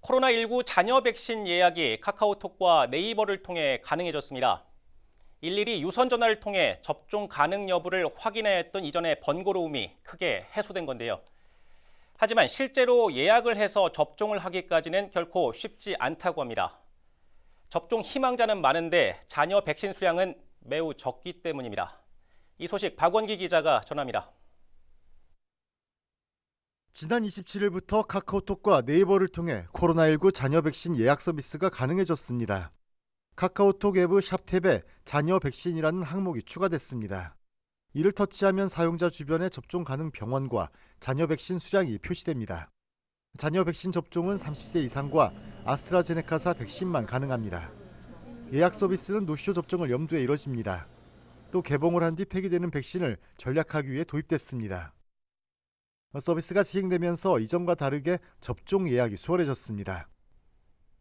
코로나19 자녀 백신 예약이 카카오톡과 네이버를 통해 가능해졌습니다. 일일이 유선 전화를 통해 접종 가능 여부를 확인해야 했던 이전의 번거로움이 크게 해소된 건데요. 하지만 실제로 예약을 해서 접종을 하기까지는 결코 쉽지 않다고 합니다. 접종 희망자는 많은데 자녀 백신 수량은 매우 적기 때문입니다. 이 소식 박원기 기자가 전합니다. 지난 27일부터 카카오톡과 네이버를 통해 코로나19 자녀 백신 예약 서비스가 가능해졌습니다. 카카오톡 앱의 샵탭에 자녀 백신이라는 항목이 추가됐습니다. 이를 터치하면 사용자 주변의 접종 가능 병원과 자녀 백신 수량이 표시됩니다. 자녀 백신 접종은 30세 이상과 아스트라제네카사 백신만 가능합니다. 예약 서비스는 노쇼 접종을 염두에 이뤄집니다. 또 개봉을 한 뒤 폐기되는 백신을 전략하기 위해 도입됐습니다. 서비스가 시행되면서 이전과 다르게 접종 예약이 수월해졌습니다.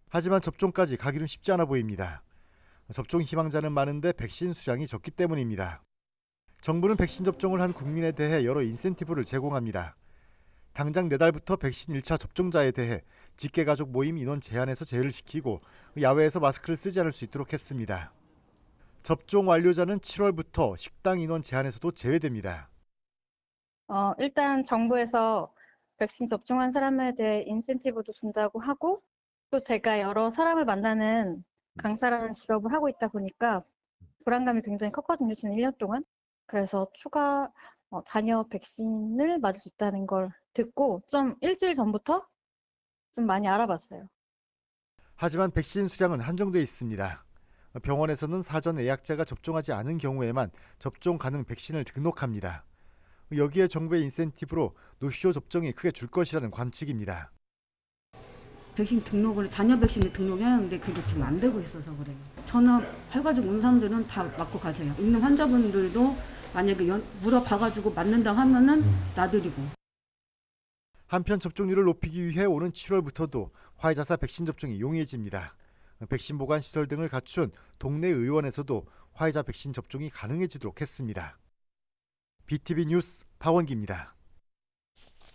하지만 접종까지 가기는 쉽지 않아 보입니다. 접종 희망자는 많은데 백신 수량이 적기 때문입니다. 정부는 백신 접종을 한 국민에 대해 여러 인센티브를 제공합니다. 당장 내달부터 백신 1차 접종자에 대해 직계가족 모임 인원 제한에서 제외를 시키고 야외에서 마스크를 쓰지 않을 수 있도록 했습니다. 접종 완료자는 7월부터 식당 인원 제한에서도 제외됩니다. 일단 정부에서 백신 접종한 사람에 대해 인센티브도 준다고 하고, 또 제가 여러 사람을 만나는 강사라는 직업을 하고 있다 보니까 불안감이 굉장히 컸거든요, 지난 1년 동안. 그래서 추가 자녀 백신을 맞을 수 있다는 걸 듣고 좀 일주일 전부터 좀 많이 알아봤어요. 하지만 백신 수량은 한정돼 있습니다. 병원에서는 사전 예약자가 접종하지 않은 경우에만 접종 가능 백신을 등록합니다. 여기에 정부의 인센티브로 노쇼 접종이 크게 줄 것이라는 관측입니다. 백신 등록을 자녀 백신을 등록해야 하는데 그게 지금 안 되고 있어서 그래요. 전화 해가지고 온 사람들은 다 맞고 가세요. 있는 환자분들도 만약에 물어봐가지고 맞는다고 하면은 놔드리고. 한편 접종률을 높이기 위해 오는 7월부터도 화이자사 백신 접종이 용이해집니다. 백신 보관 시설 등을 갖춘 동네 의원에서도 화이자 백신 접종이 가능해지도록 했습니다. BTV 뉴스 박원기입니다.